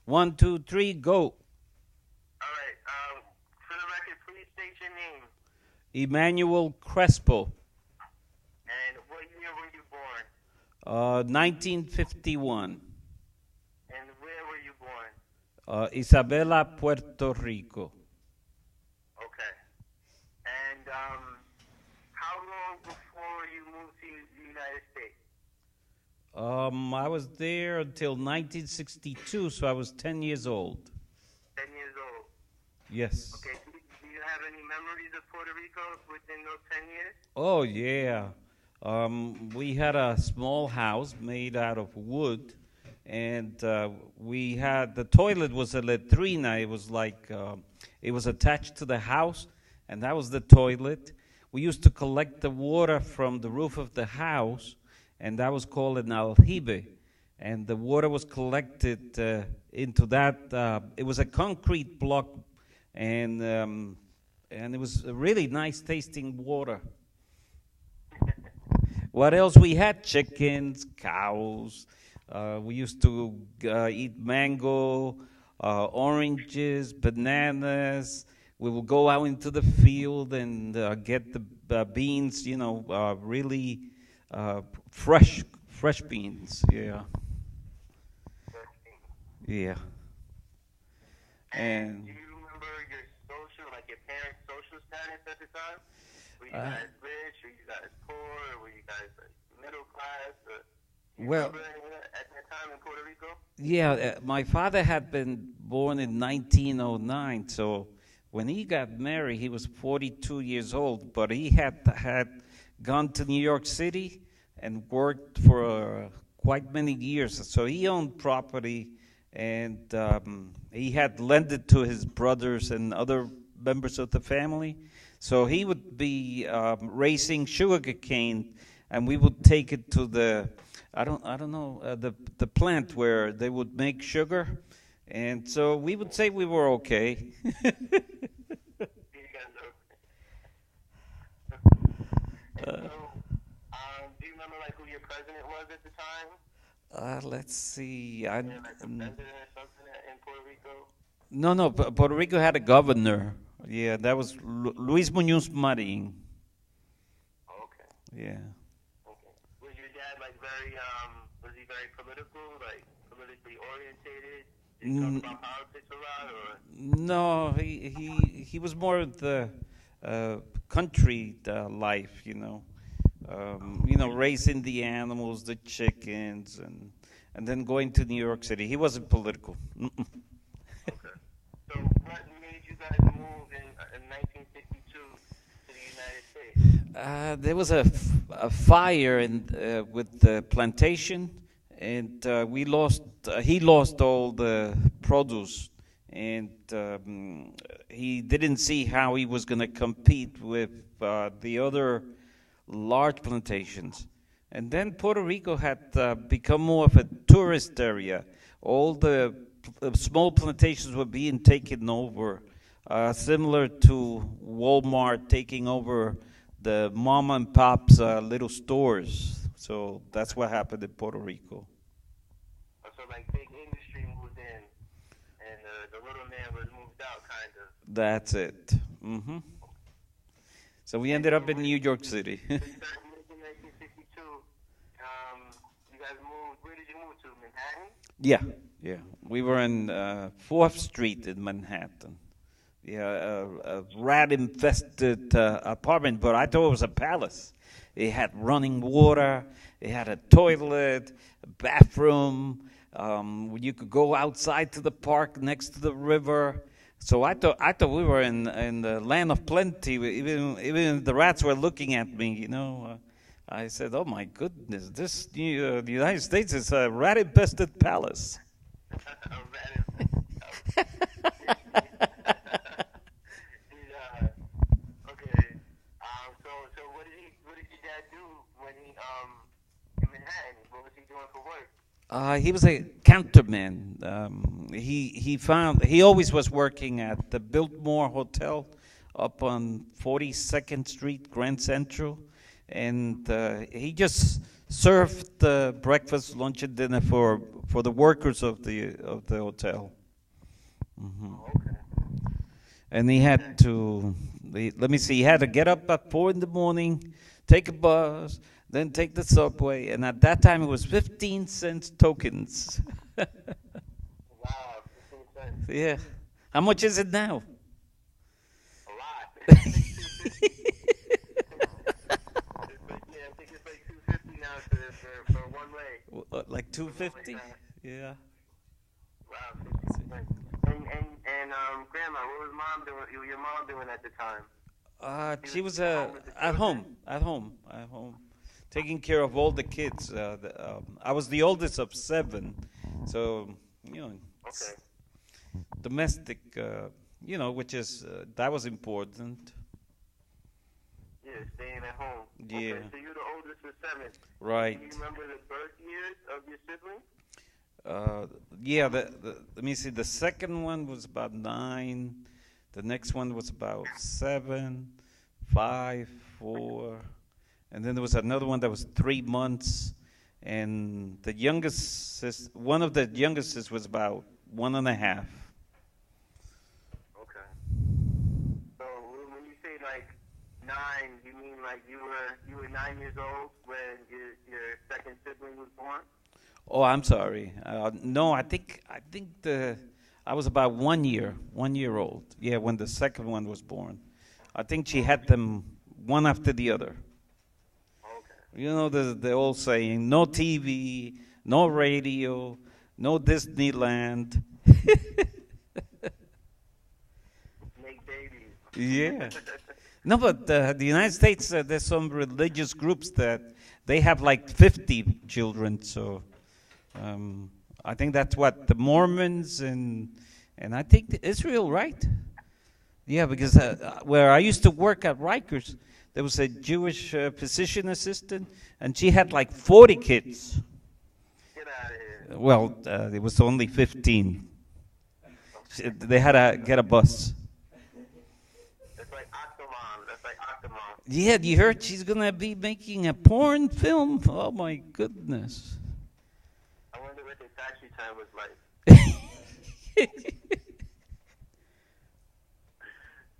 One, two, three, go. All right. For the record, please state your name Emmanuel Crespo, and what year were you born, 1951, and where were you born? Isabela, Puerto Rico. Okay. And how long before you moved to the United States? I was there until 1962, so I was 10 years old. 10 years old. Yes. Okay. Do you have any memories of Puerto Rico within those 10 years? Oh, yeah. We had a small house made out of wood, and we had the toilet was a latrina. It was like it was attached to the house, and that was the toilet. We used to collect the water from the roof of the house, and that was called an aljibe. And the water was collected into that. It was a concrete block, and it was a really nice tasting water. What else we had? Chickens, cows. We used to eat mango, oranges, bananas. We would go out into the field and get the beans, really fresh beans. Yeah, yeah. And And do you remember your social, like your parents' social status at the time? Were you uh, guys rich? Were you guys poor? Or were you guys like middle class? Or, you well, remember any of that at that time in Puerto Rico? yeah. My father had been born in 1909, so when he got married, he was 42 years old. But he had gone to New York City and worked for quite many years. So he owned property, and he had lent it to his brothers and other members of the family. So he would be raising sugar cane, and we would take it to the I don't know the plant where they would make sugar, and so we would say we were okay. You guys are. And uh, so, do you remember like who your president was at the time? let's see. Yeah, like the president or something in Puerto Rico. No, Puerto Rico had a governor. Yeah, that was Luis Muñoz Marin. Oh, okay. Yeah. Okay. Was your dad like very was he very political, like politically orientated? Did he talk N- about politics a lot, or? No, he was more of the country life, raising the animals, the chickens, and then going to New York City. He wasn't political. Mm-mm. Okay. So what made you guys move in 1962 to the United States? There was a fire with the plantation, and we lost. He lost all the produce, and he didn't see how he was going to compete with the other large plantations. And then Puerto Rico had become more of a tourist area. All the small plantations were being taken over, similar to Walmart taking over the mom and pop's little stores. So that's what happened in Puerto Rico. So like big industry moved in, and the little man was moved out, kind of. That's it. So we ended up in New York City. So you guys moved in 1962. You guys moved. Where did you move to? Manhattan. Yeah, yeah. We were in 4th Street in Manhattan. Yeah, a rat-infested apartment, but I thought it was a palace. It had running water. It had a toilet, a bathroom. You could go outside to the park next to the river. So I thought we were in the land of plenty. Even the rats were looking at me. I said, "Oh my goodness, the United States is a rat-infested palace." A rat. Okay. So what did your dad do when he in Manhattan? What was he doing for work? He was a counterman. He always was working at the Biltmore Hotel up on 42nd Street, Grand Central, and he just served breakfast, lunch, and dinner for the workers of the hotel. Hmm. Oh, okay. And he had to, let me see, he had to get up at 4 in the morning, take a bus, then take the subway, and at that time it was 15 cents tokens. Wow, 15 cents. Yeah. How much is it now? A lot. Yeah, I think it's like 250 now for one way. Like Something like 250? that. Yeah. Wow, 15 cents. And Grandma, what was mom doing? Your mom doing at the time? She was home with the at home, children? at home, taking care of all the kids. I was the oldest of seven, so you know, Okay. domestic, which is that was important. Yeah, staying at home. Yeah. Okay, so you're the oldest of seven. Right. Do you remember the birth years of your siblings? Yeah. Let me see. The second one was about 9. The next one was about 7, 5, 4, and then there was another one that was 3 months, and one of the youngest was about 1.5. Okay. So when you say like 9, you mean like you were 9 years old when your second sibling was born? Oh, I'm sorry. No, I think I was about 1 year old. Yeah, when the second one was born. I think she had them one after the other. Okay. You know the old saying, no TV, no radio, no Disneyland. Make babies. Yeah. No, but the United States, there's some religious groups that they have like 50 children. So I think that's what the Mormons and I think Israel, right? Yeah, because where I used to work at Rikers, there was a Jewish physician assistant, and she had like 40 kids. Get out of here. Well, it was only 15. They had to get a bus. That's like Octomom. That's like Octomom. Yeah, you heard she's gonna be making a porn film? Oh my goodness. I wonder what the taxi time was like.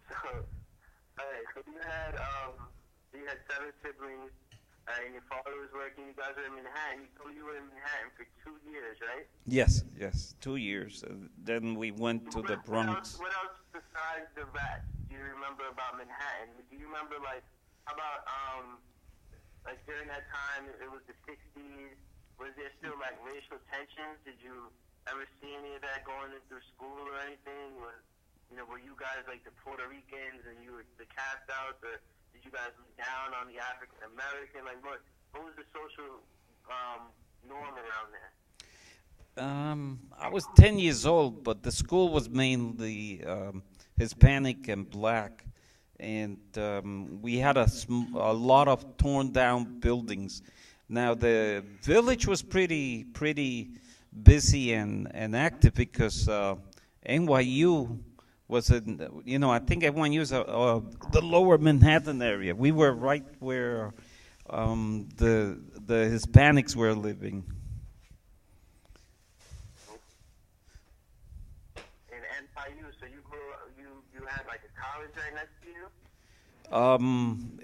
So, alright, so you had 7 siblings, and your father was working, you guys were in Manhattan. You told you were in Manhattan for 2 years, right? Yes, 2 years. Then we went to the Bronx. What else besides the rats do you remember about Manhattan? Do you remember, like, how about, like, during that time, it was the 60s, was there still, like, racial tensions? Did you ever see any of that going in through school or anything? Were you guys, like, the Puerto Ricans and you were the cast outs, or did you guys look down on the African American? Like, what was the social norm around there? I was 10 years old, but the school was mainly Hispanic and black, and we had a lot of torn down buildings. Now the village was pretty busy and active because NYU was I think NYU is the lower Manhattan area. We were right where the Hispanics were living. In NYU, so you had like a college right next to you?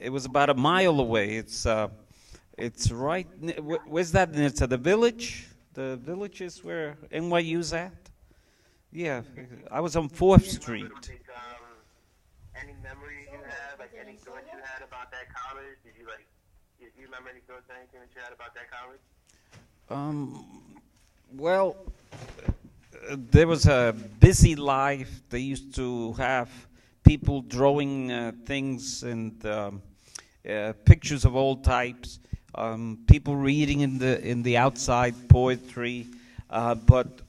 It was about a mile away. It's right. Where's that? It's at the village. The village is where NYU's at. Yeah, I was on 4th Street. Any memories you had, like any thoughts you had about that college? Do you remember any thoughts or anything that you had about that college? Well, there was a busy life. They used to have people drawing things and pictures of all types. People reading in the outside poetry, but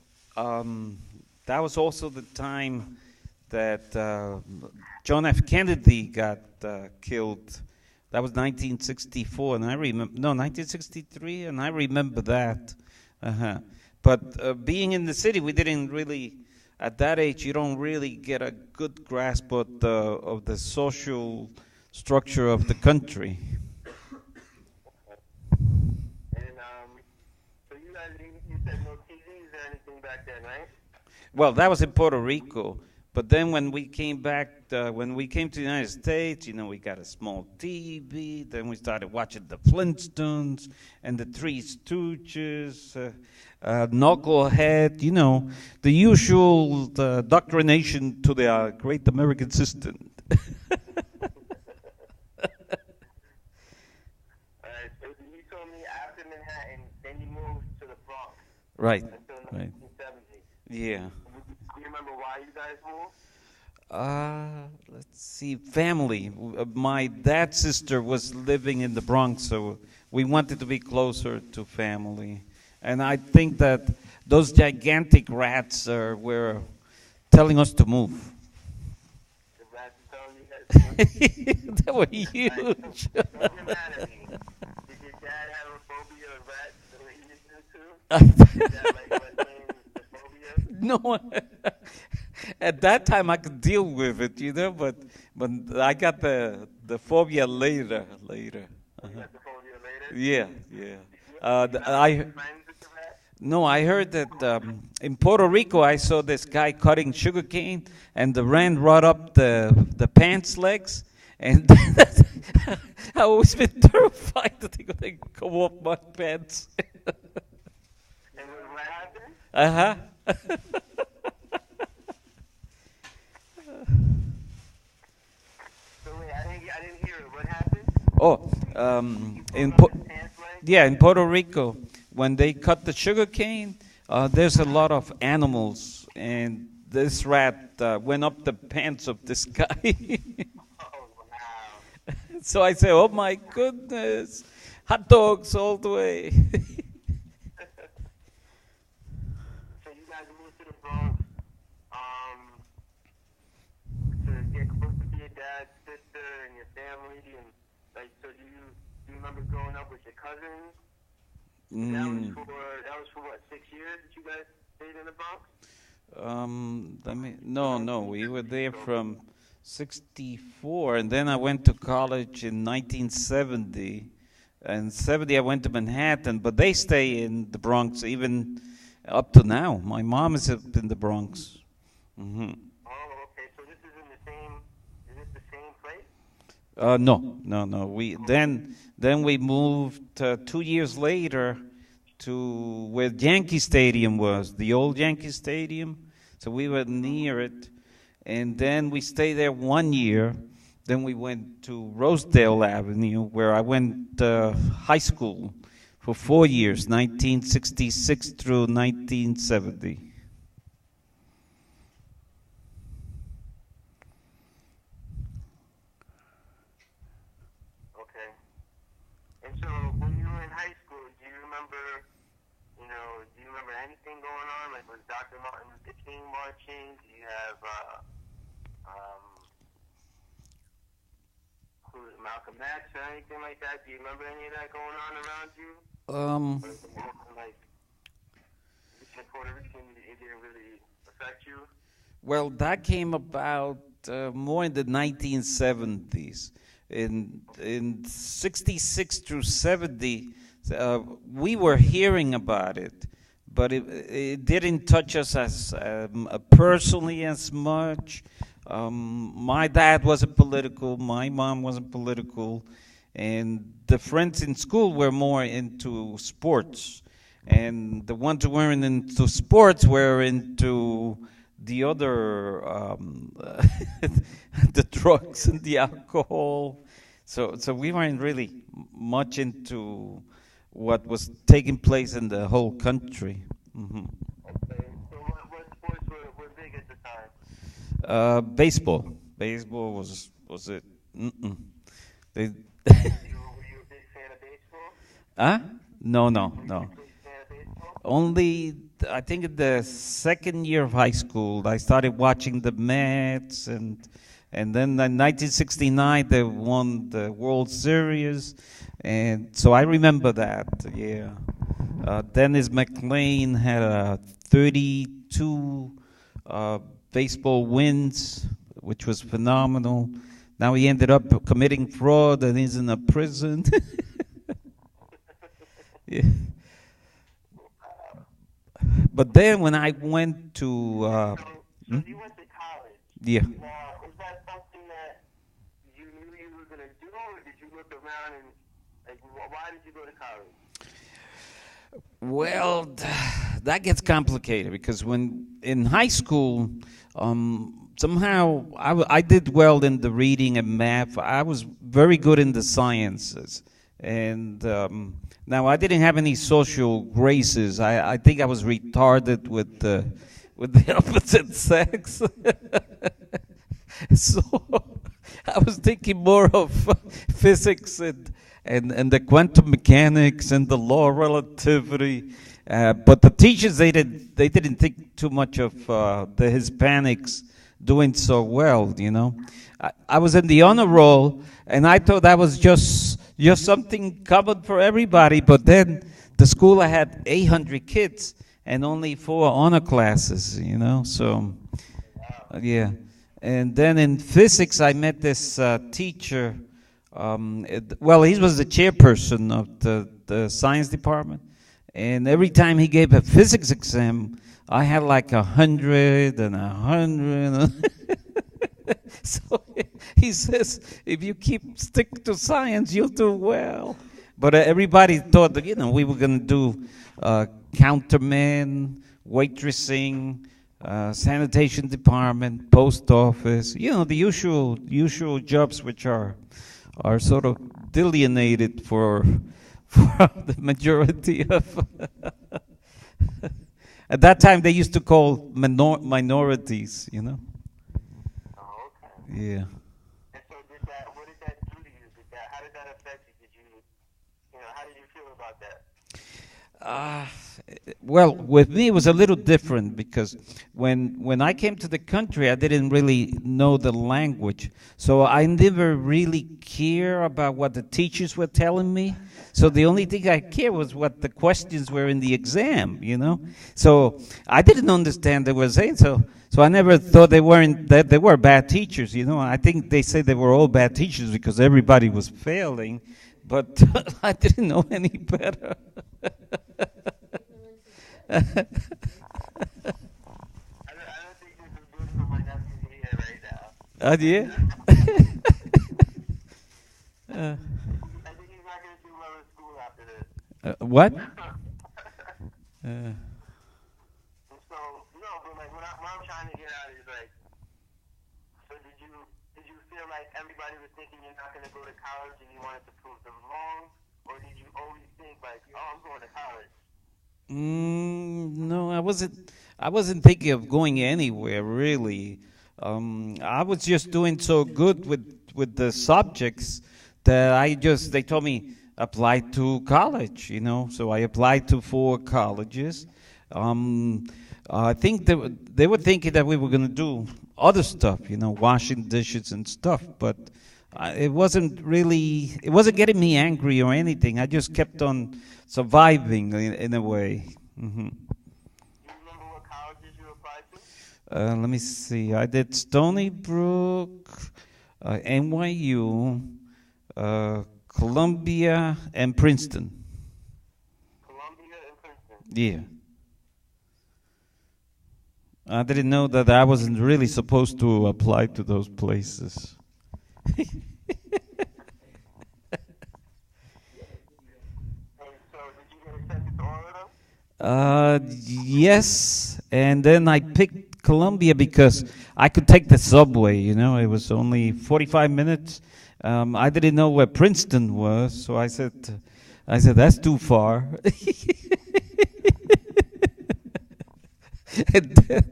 that was also the time that John F. Kennedy got killed. That was 1964, and 1963, and I remember that. But being in the city, we didn't really, at that age, you don't really get a good grasp of the social structure of the country. And so you guys, you said no TV. anything back then, right? Well, that was in Puerto Rico. But then when we came back, when we came to the United States, we got a small TV. Then we started watching the Flintstones and the Three Stooges, Knucklehead, the usual doctrination to the great American system. Alright, so you told me after Manhattan, then you moved to the Bronx Right, until right. 1970. Yeah. Do you remember why you guys moved? Let's see, family. My dad's sister was living in the Bronx, so we wanted to be closer to family. And I think that those gigantic rats were telling us to move. The rats are telling you guys to move? They were huge. Don't get mad at me. Did your dad have a phobia of rats the way you used to? Did your dad like letting the phobia? No, at that time I could deal with it, but I got the phobia later. You got the phobia later? Yeah, yeah. You I friends with the rats? No, I heard that in Puerto Rico I saw this guy cutting sugarcane, and the rat brought up the pants legs, and I always been terrified that they're gonna come off my pants. And what happened? Uh-huh. So wait, I didn't hear it. What happened? Oh, in Puerto Rico, when they cut the sugar cane, there's a lot of animals, and this rat went up the pants of this guy. Oh, wow. So I say, oh my goodness, hot dogs all the way. So you guys moved to the Bronx to get close to your dad's sister and your family, and so do you remember growing up with your cousins? That was for what, 6 years that you guys stayed in the Bronx? No, we were there from 64, and then I went to college in 1970. And 70, I went to Manhattan, but they stay in the Bronx even up to now. My mom is up in the Bronx. Mm-hmm. Oh, okay. So this is in the same. Is this the same place? No. Then we moved 2 years later to where Yankee Stadium was, the old Yankee Stadium. So we were near it, and then we stayed there 1 year. Then we went to Rosedale Avenue, where I went high school for 4 years, 1966 through 1970. Okay. And so when you were in high school, do you remember anything going on? Like, was Dr. Martin Luther King marching? Do you have Malcolm X or anything like that? Do you remember any of that going on around you? Or is it more like in Puerto Rican, it didn't really affect you? Well, that came about more in the 1970s. In 66 through 70, we were hearing about it, but it didn't touch us as personally as much. My dad wasn't political, my mom wasn't political, and the friends in school were more into sports. And the ones who weren't into sports were into the other, the drugs and the alcohol. So we weren't really much into what was taking place in the whole country. Mm-hmm. Okay. So what sports were big at the time? Baseball. Baseball was it. Mm-mm. They Were you a big fan of baseball? Huh? No. Big fan of baseball? Only, I think in the second year of high school, I started watching the Mets, and then in 1969 they won the World Series, and so I remember that. Yeah, Dennis McLean had 32 baseball wins, which was phenomenal. Now he ended up committing fraud and he's in a prison. Yeah. But then when I went to, So you went to college. yeah. Now, is that something that you knew you were gonna do, or did you look around and like, why did you go to college? Well, that gets complicated because when in high school, somehow I did well in the reading and math. I was very good in the sciences, and now I didn't have any social graces. I think I was retarded with the opposite sex. So I was thinking more of physics and the quantum mechanics and the law of relativity. But the teachers they didn't think too much of the Hispanics doing so well. I was in the honor roll, and I thought that was just something covered for everybody. But then the school I had 800 kids and only 4 honor classes. So yeah. And then in physics, I met this teacher. Well, he was the chairperson of the science department. And every time he gave a physics exam, I had like 100 and 100. So he says, if you stick to science, you'll do well. But everybody thought that, we were going to do counterman, waitressing, sanitation department, post office, the usual jobs which are sort of delineated for the majority of. At that time, they used to call minorities. Oh, okay. Yeah. And so what did that do to you? How did that affect you? How did you feel about that? Uh, well, with me it was a little different because when I came to the country, I didn't really know the language, so I never really care about what the teachers were telling me. So the only thing I cared was what the questions were in the exam, So I didn't understand they were saying so. So I never thought they were bad teachers, I think they said they were all bad teachers because everybody was failing, but I didn't know any better. I don't think this is good for my nephew to hear right now. Yeah? I think he's not going to do well in school after this. What? So, no, but like what I'm trying to get at is like, so did you feel like everybody was thinking you're not going to go to college and you wanted to prove them wrong? Or did you always think like, oh, I'm going to college? No, I wasn't thinking of going anywhere really. I was just doing so good with the subjects that they told me apply to college, So I applied to 4 colleges. I think they were thinking that we were going to do other stuff, washing dishes and stuff, but it wasn't getting me angry or anything. I just kept on surviving in a way. Mm-hmm. Do you remember what colleges you applied to? Let me see. I did Stony Brook, NYU, Columbia, and Princeton. Columbia and Princeton. Yeah. I didn't know that I wasn't really supposed to apply to those places. And so did you get accepted to all of them? Yes, and then I picked Columbia because I could take the subway, It was only 45 minutes. I didn't know where Princeton was, so I said that's too far. And then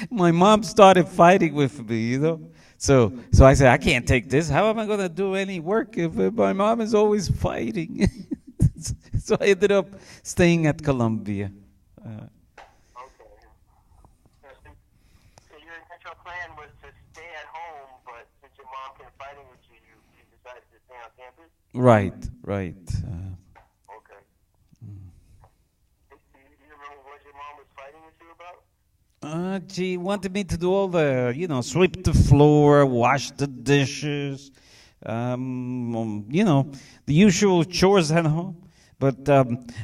my mom started fighting with me, So I said, I can't take this. How am I going to do any work if my mom is always fighting? So I ended up staying at Columbia. Okay. So your initial plan was to stay at home, but since your mom kept fighting with you, you decided to stay on campus? Right. Okay. Do you remember what your mom was fighting with you about? She wanted me to do all the, sweep the floor, wash the dishes, the usual chores at home. But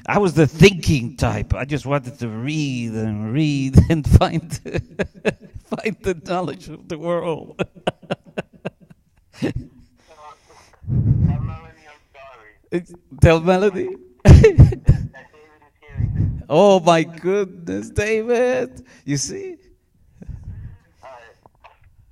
I was the thinking type. I just wanted to read and read and find find the knowledge of the world. Melanie, I'm sorry. Tell Melody. That David is hearing this. Oh my goodness, David! You see? Alright.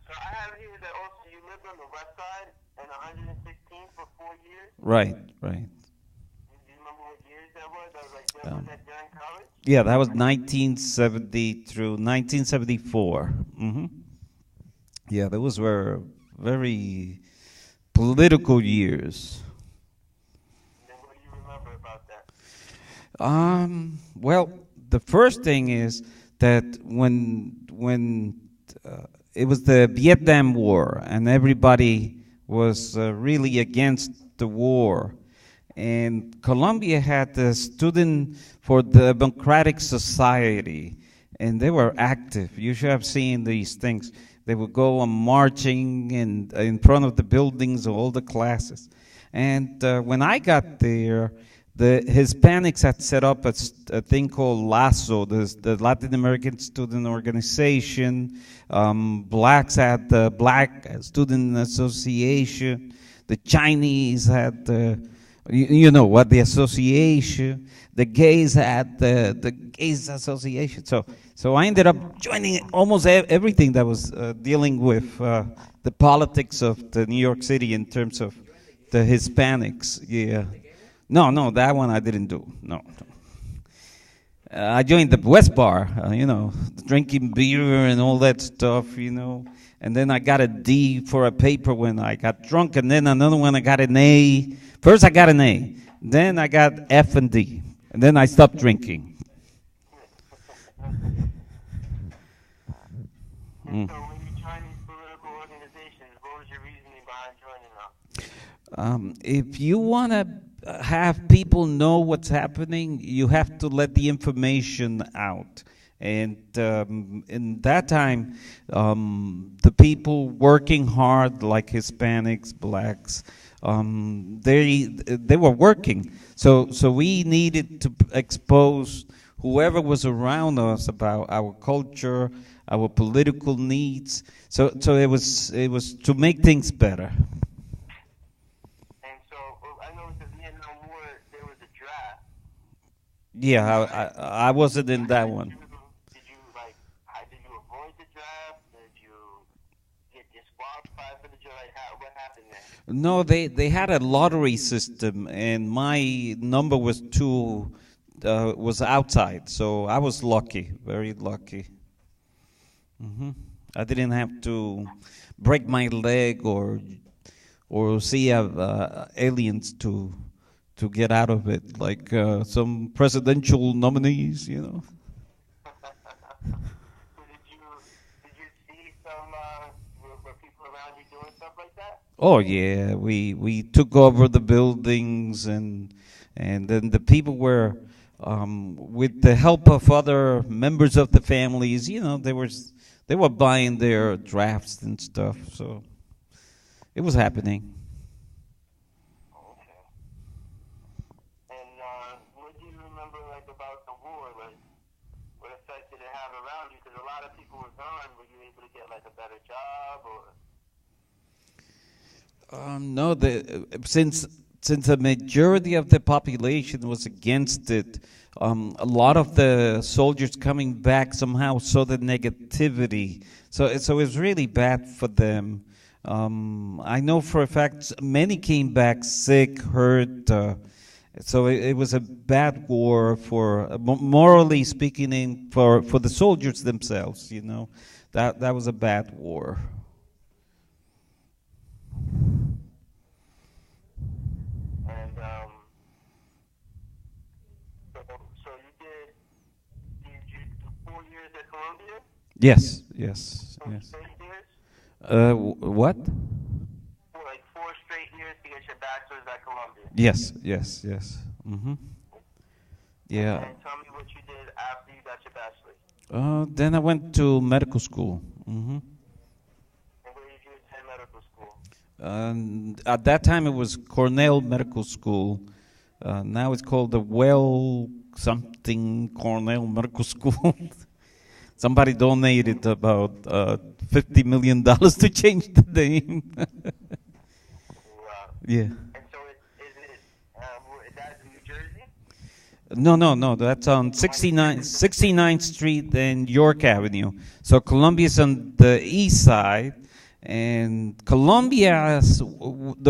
So I have here that also you lived on the west side in 116 for 4 years. Right, right. Do you remember what years that was? That was like Um, was that during college? Yeah, that was 1970 through 1974. Yeah, those were very political years. And then what do you remember about that? Well, the first thing is that when it was the Vietnam War and everybody was really against the war, and Colombia had the Student for the Democratic Society, and they were active. You should have seen these things. They would go on marching in front of the buildings of all the classes. And when I got there, the Hispanics had set up a thing called LASO, the Latin American Student Organization. Blacks had the Black Student Association. The Chinese had you know what, the association. The gays had the Gays Association. So I ended up joining almost everything that was dealing with the politics of the New York City in terms of the Hispanics. Yeah. No, that one I didn't do. No. I joined the West Bar, you know, drinking beer and all that stuff, you know. And then I got a D for a paper when I got drunk, and then another one I got an A. First I got an A, then I got F and D, and then I stopped drinking. And so when you joined these political organizations, what was your reasoning behind joining them? If you want to have people know what's happening, you have to let the information out. And in that time, the people working hard, like Hispanics, blacks, they were working. So we needed to expose whoever was around us about our culture, our political needs. So it was to make things better. And so I know with the Vietnam War there was a draft. Yeah, I wasn't in that one. Did you did you avoid the draft? Did you get disqualified for the draft? What happened there? No, they had a lottery system, and my number was was outside, so I was lucky, very lucky. I didn't have to break my leg or see aliens to get out of it, like some presidential nominees, you know. So did you see some were people around you doing stuff like that? Oh yeah, we took over the buildings, and then the people were with the help of other members of the families, you know, they were buying their drafts and stuff, so it was happening. Okay. And what do you remember about the war? What effect did it have around you? Because a lot of people were gone. Were you able to get a better job or? No, since the majority of the population was against it, a lot of the soldiers coming back somehow saw the negativity. So it was really bad for them. I know for a fact many came back sick, hurt. So it was a bad war for, morally speaking, for the soldiers themselves. You know, that was a bad war. And so you did 4 years at Columbia? Yes, yes, Four yes. straight years? What? For 4 straight years to get your bachelor's at Columbia. Yes, yes, yes. Yeah. And tell me what you did after you got your bachelor's. Then I went to medical school. And where did you attend medical school? And at that time, it was Cornell Medical School, Now it's called the Well something Cornell Medical School. Somebody donated about $50 million to change the name. Wow. Yeah. And so is it, that's in New Jersey? No, no, no. That's on 69th Street and York Avenue. So Columbia's on the east side, and the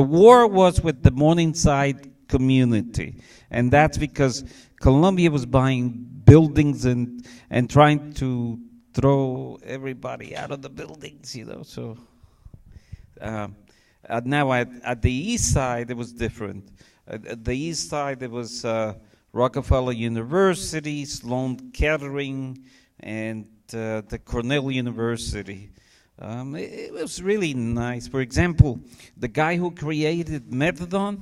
war was with the Morningside community, and that's because Columbia was buying buildings and trying to throw everybody out of the buildings, you know. So um, now at the east side it was different. At the east side it was Rockefeller University, Sloan Kettering, and the Cornell University. It was really nice. For example, the guy who created methadone,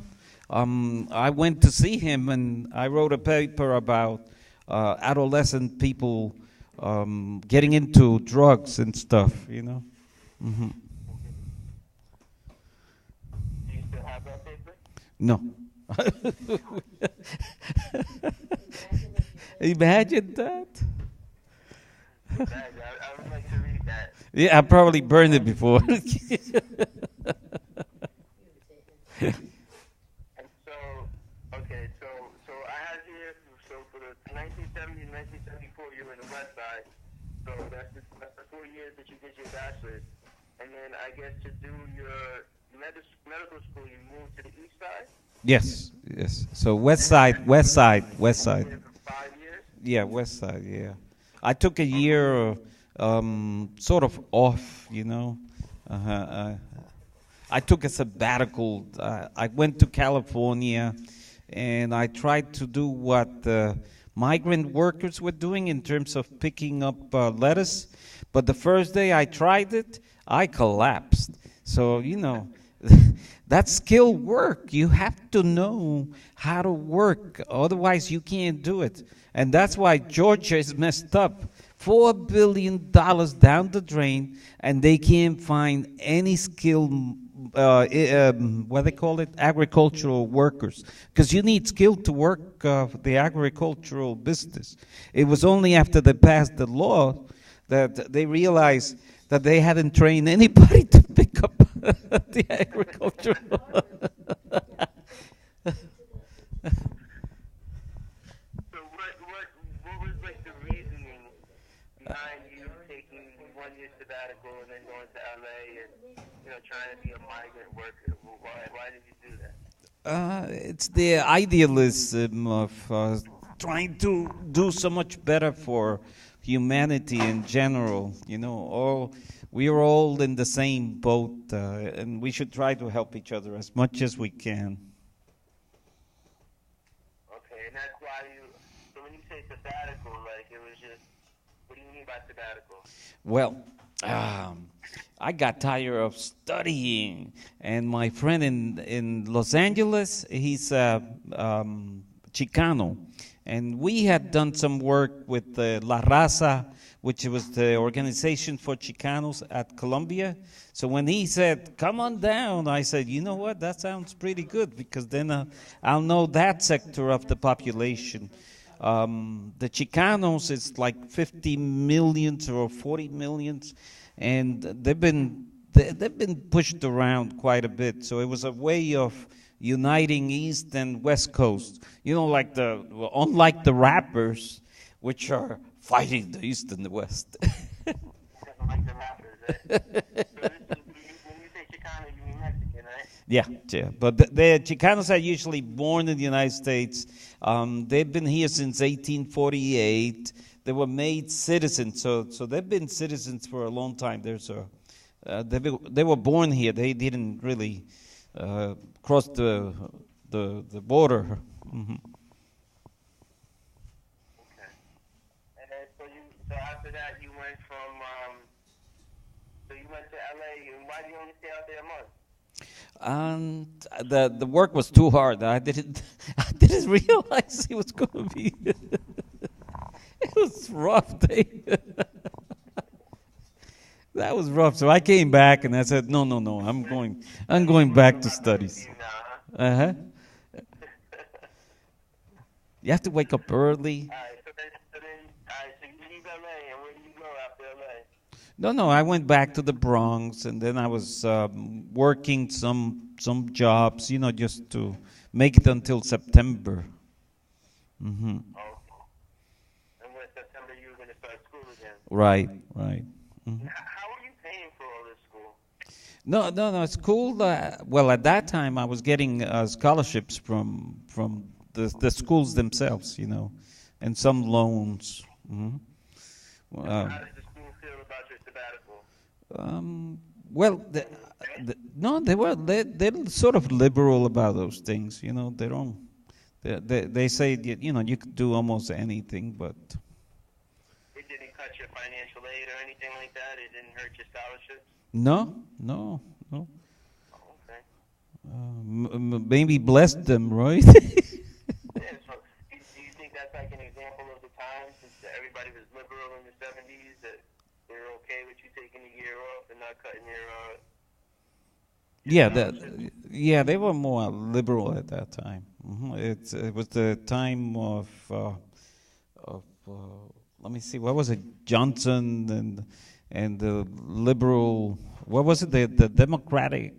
I went to see him and I wrote a paper about adolescent people getting into drugs and stuff, you know. Hmm. Do you still have that paper? No. Imagine that. I would like to read that. Yeah, I probably burned it before. And so, okay, so I have here, so for the 1970 and 1974, you were in the West Side. So that's the 4 years that you did your bachelor's. And then I guess to do your medical school, you moved to the East Side? Yes, yes. So West Side, West Side, West Side. You did it for 5 years? Yeah, West Side, yeah. I took a year sort of off, you know. I took a sabbatical. I went to California, and I tried to do what migrant workers were doing in terms of picking up lettuce. But the first day I tried it, I collapsed. So, you know, that's skilled work. You have to know how to work. Otherwise, you can't do it. And that's why Georgia is messed up. $4 billion down the drain, and they can't find any skilled, what they call it, agricultural workers. Because you need skill to work the agricultural business. It was only after they passed the law that they realized that they hadn't trained anybody to pick up the agricultural. So what was like the reasoning behind you taking 1 year sabbatical and then going to LA and trying to be a migrant worker? Why did you do that? It's the idealism of trying to do so much better for humanity in general. You know, we are all in the same boat, and we should try to help each other as much as we can. Okay, and that's why so when you say sabbatical, like it was just, what do you mean by sabbatical? Well, I got tired of studying, and my friend in Los Angeles, he's Chicano, and we had done some work with La Raza, which was the organization for Chicanos at Columbia. So when he said, come on down, I said, you know what, that sounds pretty good, because then I'll know that sector of the population. The Chicanos is like 50 millions or 40 millions, and they've been pushed around quite a bit. So it was a way of uniting East and West Coast. You know, unlike the rappers, which are fighting the East and the West. Like the rappers, right? So when you say Chicano, you mean Mexican, right? Yeah. But the Chicanos are usually born in the United States. They've been here since 1848. They were made citizens, so they've been citizens for a long time. They were born here. They didn't really cross the border. Mm-hmm. Okay. And then so after that you went so you went to LA, and why did you only stay out there a month? And the work was too hard. I didn't realize it was going to be. It was rough day. That was rough. So I came back and I said, no, I'm going back to studies. Uh-huh. You have to wake up early. All right, all right, so you leave LA, and where do you go after LA? No, no, I went back to the Bronx, and then I was working some jobs, just to make it until September. Hmm. Oh, and when September you were going to start school again. Right, right. Mhm. How are you paying for all this school? No, no, no. School. Well, at that time, I was getting scholarships from the schools themselves, and some loans. Hmm. Uh, How does the school feel about your sabbatical? well, no, they're sort of liberal about those things. They don't. They say you could do almost anything, but It didn't cut your financial aid or anything like that? It didn't hurt your scholarships? no, no, no. Oh, okay. Maybe bless them, right? Yeah, so do you think that's like an example of the time, since everybody was liberal in the 70s, that they're okay with you taking a year off and not cutting your Yeah, scholarships? yeah, they were more liberal at that time. It was the time of let me see, what was it? Johnson and the liberal. What was it? The Democratic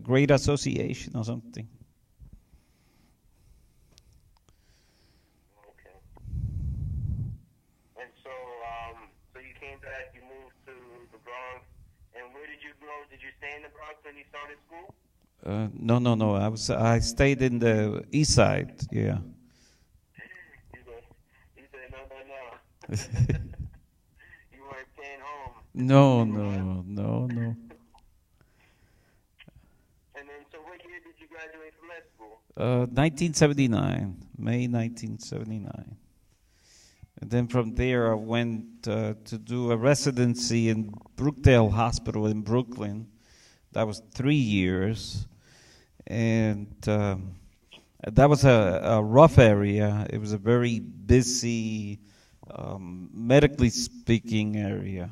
Great Association or something. Okay. And so you came back, you moved to the Bronx, and where did you go? Did you stay in the Bronx when you started school? No, no, no. I stayed in the East Side. Yeah. You said no, no, no. You weren't staying home. No, no, no, no. And then, so what year did you graduate from that school? 1979, May 1979. And then from there, I went to do a residency in Brookdale Hospital in Brooklyn. That was 3 years. And that was a rough area. It was a very busy, medically speaking area.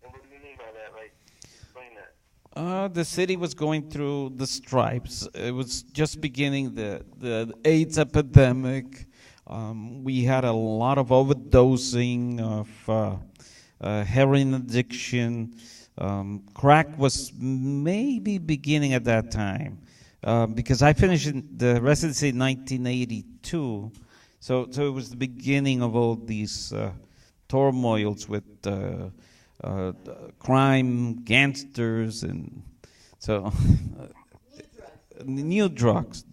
And what do you mean by that? Like, explain that. The city was going through the stripes. It was just beginning the AIDS epidemic. We had a lot of overdosing of heroin addiction. Crack was maybe beginning at that time, because I finished the residency in 1982. So it was the beginning of all these turmoils with crime, gangsters, and so new drugs.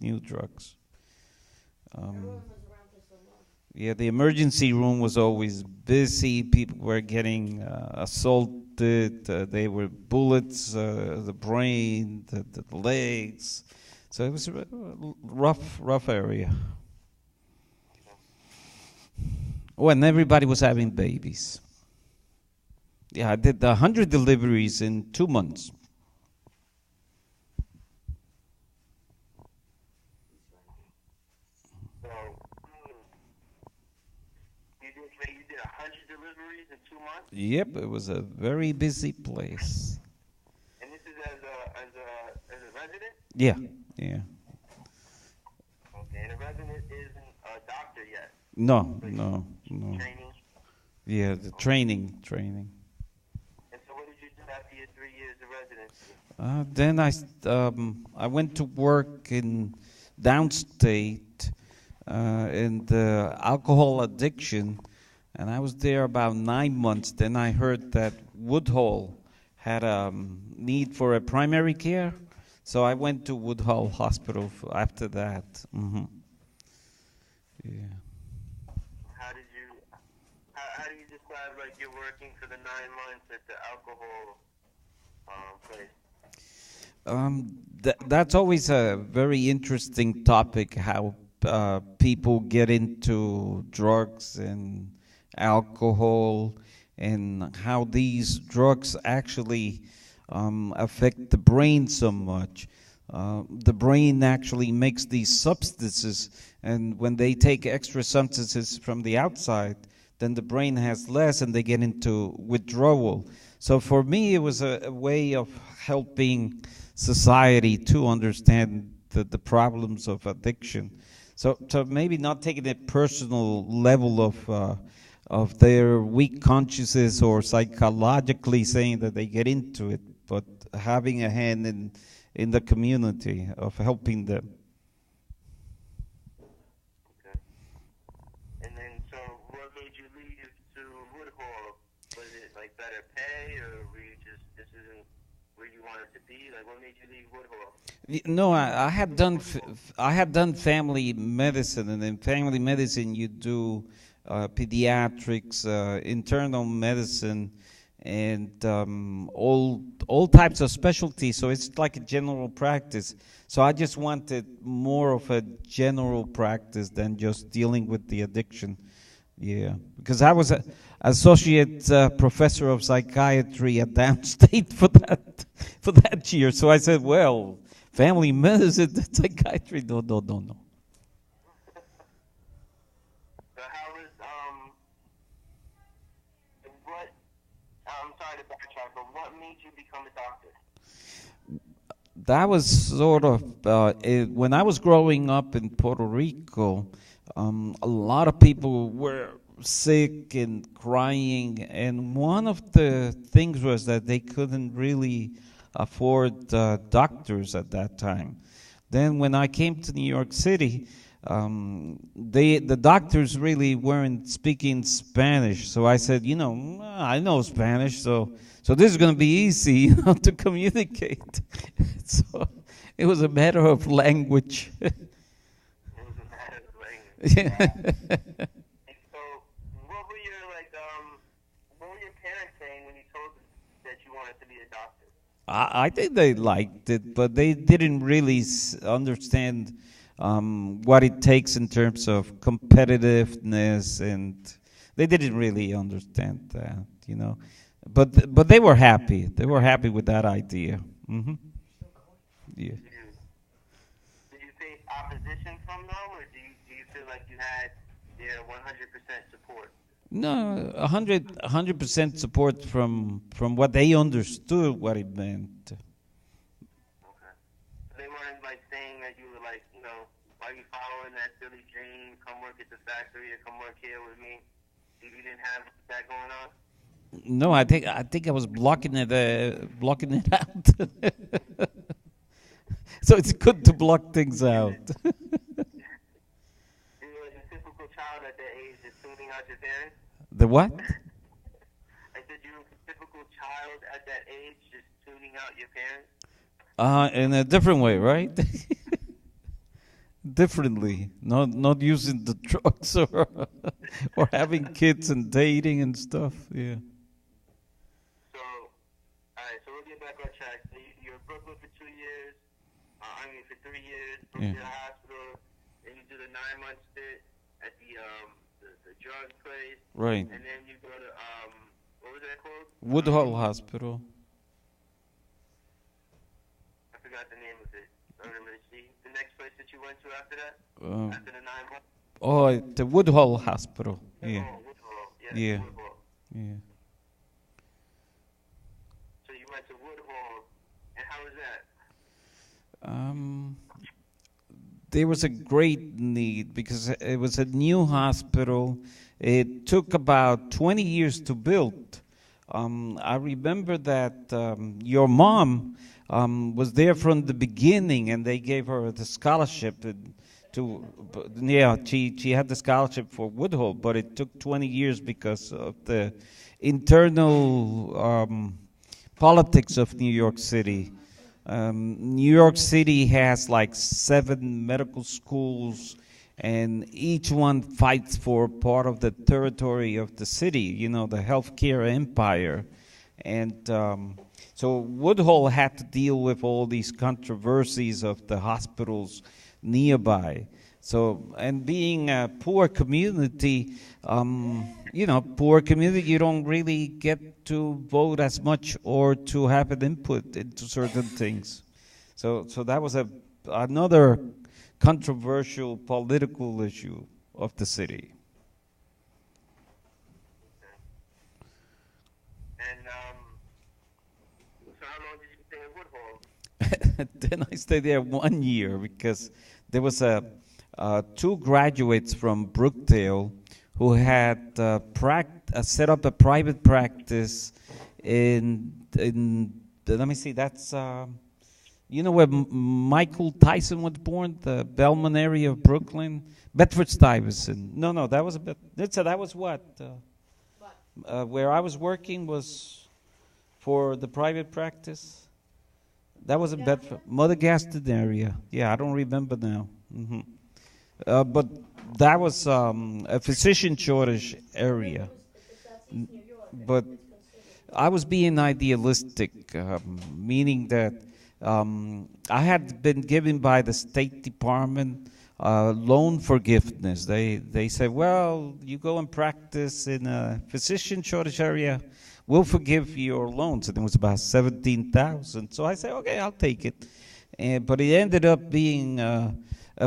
Yeah, the emergency room was always busy. People were getting assaulted. They were bullets, the brain, the legs. So it was a rough area. Oh, and everybody was having babies. Yeah, I did 100 deliveries in 2 months. So, you did 100 deliveries in 2 months? Yep, it was a very busy place. And this is as a resident? Yeah, yeah. Okay, and a resident isn't a doctor yet. No, Like no. training. Yeah, the training. And so what did you do after your 3 years of residency? Then I went to work in downstate in the alcohol addiction, and I was there about 9 months. Then I heard that Woodhull had a need for a primary care, so I went to Woodhull Hospital after that. Yeah. How do you describe like you're working for the 9 months at the alcohol place? That's always a very interesting topic, how people get into drugs and alcohol, and how these drugs actually affect the brain so much. The brain actually makes these substances, and when they take extra substances from the outside, then the brain has less and they get into withdrawal. So for me, it was a way of helping society to understand the problems of addiction. So maybe not taking it personal level of their weak consciences or psychologically saying that they get into it, but having a hand in the community of helping them. Okay. And then, so what made you leave to Woodhall? Was it like better pay, or were you just, this isn't where you wanted to be? Like, what made you leave Woodhall? No, I had done family medicine, and in family medicine you do pediatrics, internal medicine, and all types of specialties. So it's like a general practice. So I just wanted more of a general practice than just dealing with the addiction. Yeah, because I was a associate professor of psychiatry at Downstate for that year. So I said, well, family medicine, psychiatry, no, no, no, no. So how was, what, I'm sorry to backtrack, but what made you become a doctor? That was sort of when I was growing up in Puerto Rico. A lot of people were sick and crying, and one of the things was that they couldn't really afford doctors at that time. Then when I came to New York City, the doctors really weren't speaking Spanish, so I said, I know Spanish, so this is going to be easy, to communicate. So it was a matter of language. It was a matter of language. Yeah. And so, what were your, what were your parents saying when you told them that you wanted to be a doctor? I think they liked it, but they didn't really understand what it takes in terms of competitiveness, and they didn't really understand that. But they were happy. They were happy with that idea. Hmm. Yeah. Did you face opposition from them, or do you feel like you had their 100% support? No, 100% support from what they understood what it meant. Okay. So they weren't saying that you were why are you following that silly dream? Come work at the factory or come work here with me. You didn't have that going on? No, I think I was blocking it out. So it's good to block things out. You were a typical child at that age, just tuning out your parents? The what? I said you were a typical child at that age, just tuning out your parents? In a different way, right? Differently, not using the drugs or having kids and dating and stuff. Yeah. So, all right, so we'll get back on track. So you're in Brooklyn for 2 years, for 3 years, Brooklyn Hospital, then you do the 9-month stint at the drug place. Right. And then you go to, what was that called? Woodhull Hospital. I forgot the name of it. I don't really see. The next place that you went to after that? After the 9 months? Oh, the Woodhull Hospital. Yeah. Oh, Woodhall. Yeah. Woodhall. Yeah. So you went to Woodhall, and how was that? There was a great need because it was a new hospital. It took about 20 years to build. I remember that your mom was there from the beginning, and they gave her the scholarship she had the scholarship for Woodhull, but it took 20 years because of the internal politics of New York City. New York City has like 7 medical schools, and each one fights for part of the territory of the city, the healthcare empire. And so Woodhull had to deal with all these controversies of the hospitals nearby. So, and being a poor community, you don't really get to vote as much or to have an input into certain things. So that was another controversial political issue of the city. And so how long did you stay in Woodhall? then I stayed there 1 year because there was two graduates from Brookdale who had set up a private practice in let me see, that's you know where Michael Tyson was born, the Belmont area of Brooklyn, Bedford-Stuyvesant. No, that was a bit. That was what where I was working was for the private practice. That was in Bedford, Mother Gaston area. Yeah, I don't remember now. But that was a physician shortage area. But I was being idealistic, meaning that I had been given by the State Department loan forgiveness. They said, well, you go and practice in a physician shortage area, we'll forgive your loans. And it was about $17,000. So I said, okay, I'll take it. But it ended up being a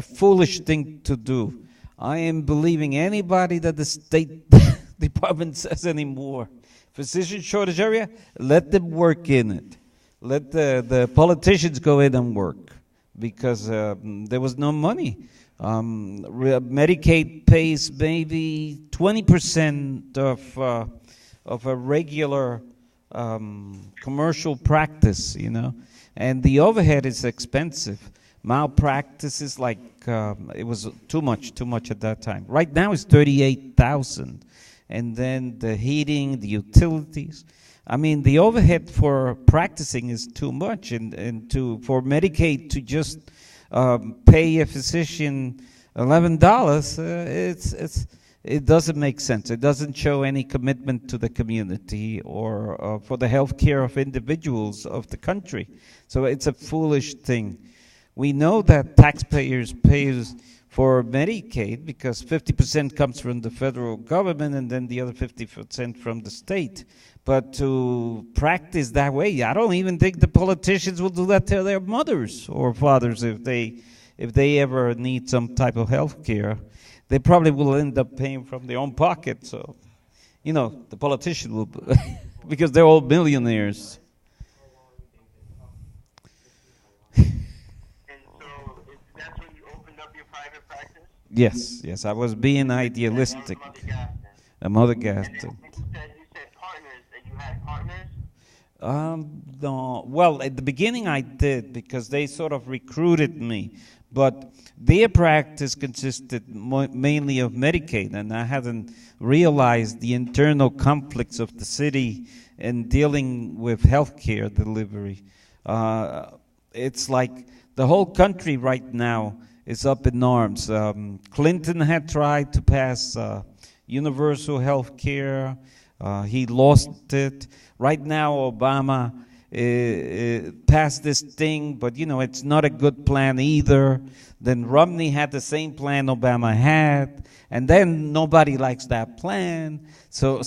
foolish thing to do. I am believing anybody that the State Department says anymore. Physician shortage area, let them work in it. Let the politicians go in and work because there was no money. Medicaid pays maybe 20% of a regular commercial practice, you know, and the overhead is expensive. Malpractice is like it was too much at that time. Right now it's $38,000, and then the heating, the utilities. I mean, the overhead for practicing is too much, and for Medicaid to just pay a physician $11, it doesn't make sense. It doesn't show any commitment to the community or for the health care of individuals of the country. So it's a foolish thing. We know that taxpayers pay for Medicaid because 50% comes from the federal government and then the other 50% from the state. But to practice that way, I don't even think the politicians will do that to their mothers or fathers if they ever need some type of health care. They probably will end up paying from their own pocket. So, you know, the politician will, because they're all millionaires. That's when you opened up your private practice? Yes, I was being idealistic. Mother Gaston. You said partners, that you had partners? No. Well, at the beginning I did because they sort of recruited me, but their practice consisted mainly of Medicaid, and I hadn't realized the internal conflicts of the city in dealing with healthcare delivery. It's like the whole country right now is up in arms. Clinton had tried to pass universal health care. He lost it. Right now, Obama passed this thing, but you know, it's not a good plan either. Then Romney had the same plan Obama had, and then nobody likes that plan. So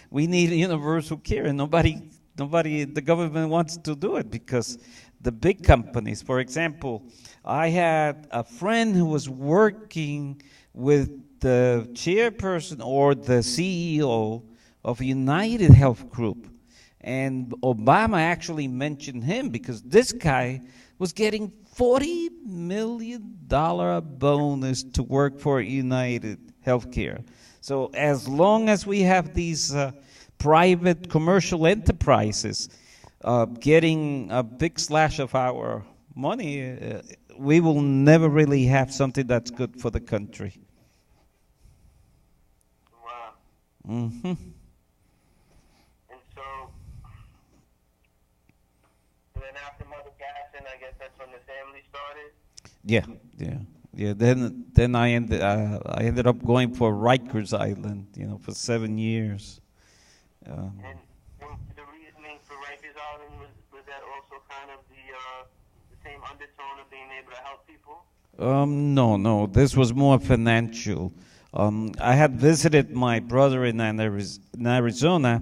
we need universal care, and nobody, the government wants to do it because the big companies, for example, I had a friend who was working with the chairperson or the CEO of United Health Group. And Obama actually mentioned him because this guy was getting $40 million bonus to work for United Healthcare. So as long as we have these private commercial enterprises getting a big slash of our money, we will never really have something that's good for the country. Wow. Mm-hmm. And then after Mother Gaston, I guess that's when the family started? Yeah. Then I ended up going for Rikers Island, you know, for 7 years. And the reasoning for Rikers Island was that also kind of the same undertone of being able to help people? No. This was more financial. I had visited my brother in Arizona,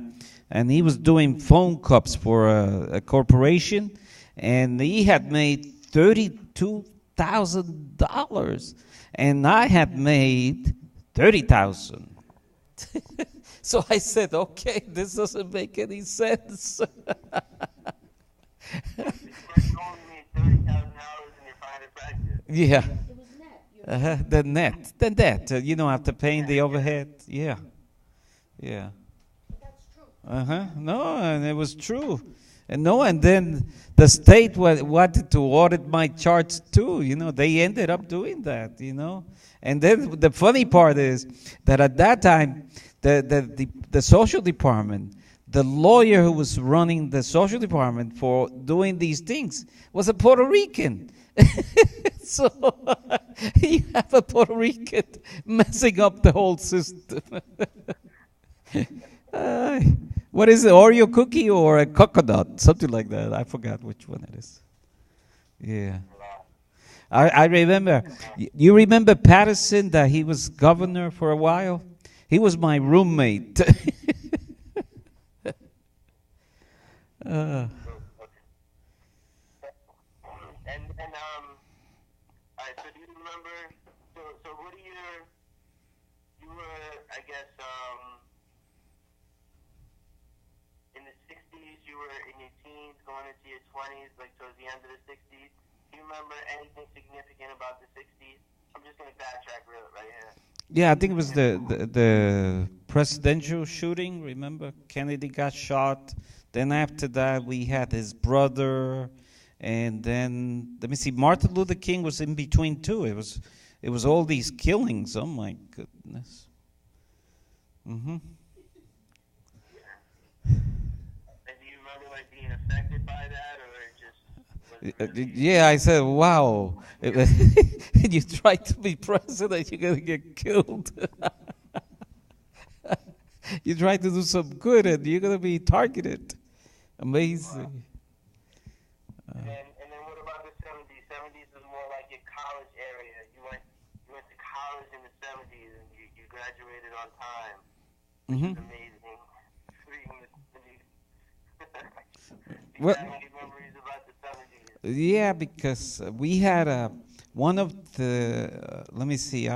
and he was doing phone cups for a corporation, and he had made $32,000, and I had made $30,000. So I said, okay, this doesn't make any sense. You only made Yeah. The net. After paying the overhead. Yeah. Yeah. No, and it was true. And no, and then the state wanted to audit my charts too. They ended up doing that. And then the funny part is that at that time, the social department, the lawyer who was running the social department for doing these things was a Puerto Rican. So you have a Puerto Rican messing up the whole system. Uh, what is it, Oreo cookie or a coconut? Something like that. I forgot which one it is. Yeah. I remember. You remember Patterson, that he was governor for a while? He was my roommate. uh, Alright, so do you remember, so what year you were, I guess, in the 60s, you were in your teens, going into your 20s, like towards the end of the 60s. Do you remember anything significant about the 60s? I'm just going to backtrack right here. yeah, I think it was the presidential shooting. Remember, Kennedy got shot. Then after that, we had his brother, and then let me see, Martin Luther King was in between too. It was all these killings. Oh my goodness. Mm-hmm. And do you remember like being affected by that, or it just was really... Yeah, I said, wow. You try to be president, you're gonna get killed. You try to do some good, and you're gonna be targeted. Amazing. And then what about the 70s? 70s was more like your college area. You went to college in the 70s, and you graduated on time. Mm-hmm. Amazing. Reading the news. Do you Well, have any memories about the 70s? yeah, because we had one of the. Let me see.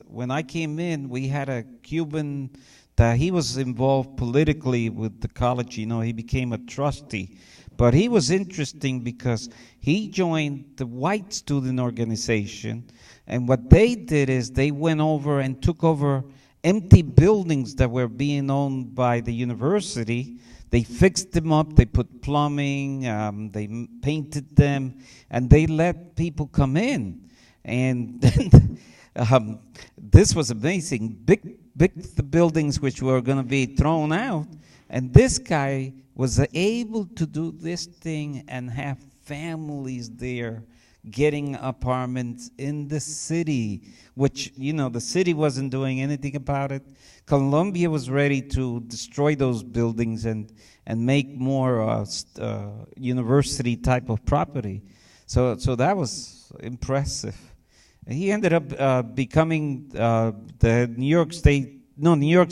When I came in, we had a Cuban that he was involved politically with the college. He became a trustee. But he was interesting because he joined the white student organization, and what they did is they went over and took over empty buildings that were being owned by the university. They fixed them up, they put plumbing, they painted them, and they let people come in. And then, this was amazing. Big the buildings which were going to be thrown out, and this guy was able to do this thing and have families there getting apartments in the city, which, the city wasn't doing anything about it. Colombia was ready to destroy those buildings and make more university type of property. So that was impressive. And he ended up becoming the New York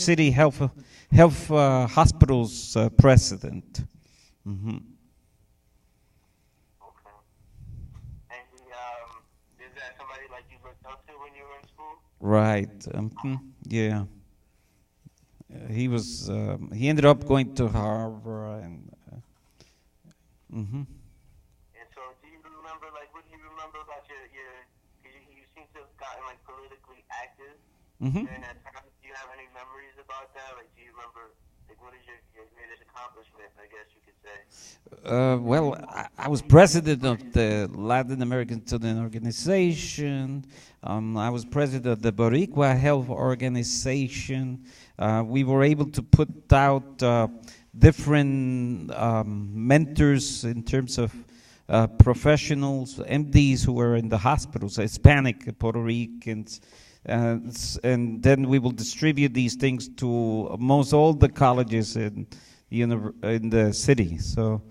City Health Hospitals president. Mm-hmm. Okay. And is that somebody like you looked up to when you were in school? Right. Yeah. He was. He ended up going to Harvard, and. Mm-hmm. And so, do you remember, like, what do you remember about you seem to have gotten, like, politically active Mm-hmm. during that time? Do you have any memories about that? Like, do you remember, like, what is your greatest accomplishment, I guess you could say? Well, I was president of the Latin American Student Organization. I was president of the Boricua Health Organization. We were able to put out different mentors in terms of professionals, MDs who were in the hospitals, Hispanic, Puerto Ricans, and then we will distribute these things to most all the colleges in the city. So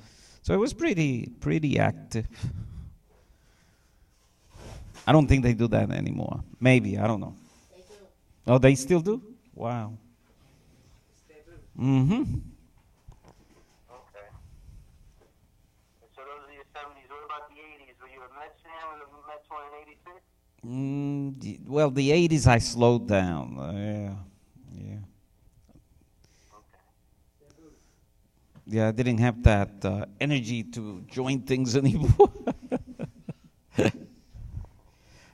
it was pretty active. I don't think they do that anymore. Maybe, I don't know. They do. Oh, they still do? Wow. Mm-hmm. Okay. And so those are your 70s. What about the 80s? Were you a Mets fan when the Mets won in 86? Well, the 80s I slowed down. Yeah. Okay. Yeah, I didn't have that energy to join things anymore.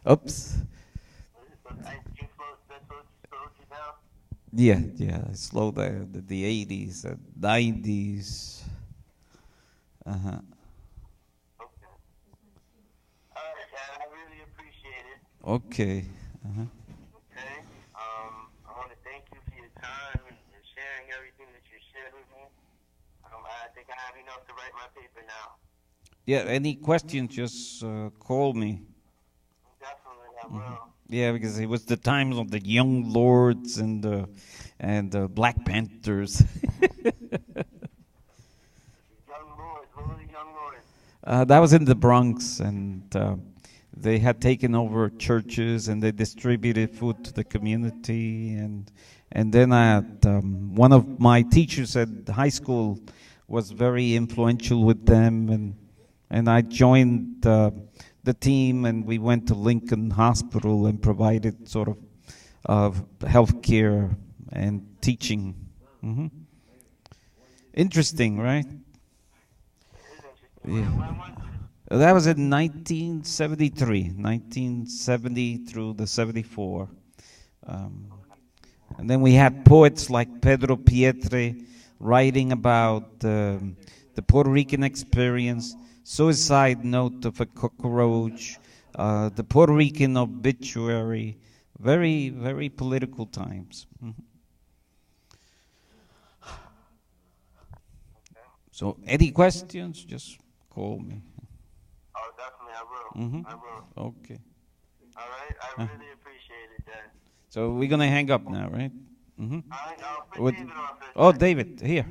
Oops. I think that slowed you down. Yeah, yeah. I slowed down the 80s and 90s. Uh-huh. Okay. All right, Dad. I really appreciate it. Okay. Uh-huh. Okay. I want to thank you for your time and sharing everything that you shared with me. I think I have enough to write my paper now. Yeah, any questions, just call me. Definitely, I Hmm. will. Yeah, because it was the times of the Young Lords and Black Panthers. Young Lords. What were the Young Lords? That was in the Bronx, and they had taken over churches and they distributed food to the community. And then I had, one of my teachers at high school was very influential with them, and I joined the team, and we went to Lincoln Hospital and provided sort of health care and teaching. Hmm. Interesting, right? It is interesting. Yeah. When was this? That was in 1973, 1970 through the 74. Um, and then we had poets like Pedro Pietre writing about the Puerto Rican experience, Suicide Note of a Cockroach, the Puerto Rican obituary, very, very political times. Mhm. Okay. So, any questions, just call me. Oh, definitely, I will. Hmm. I will. Okay. All right. I Uh, really appreciate it, Dad. so we're gonna hang up now, right? Hmm. I'll put What? David on for a Oh, second. David, here.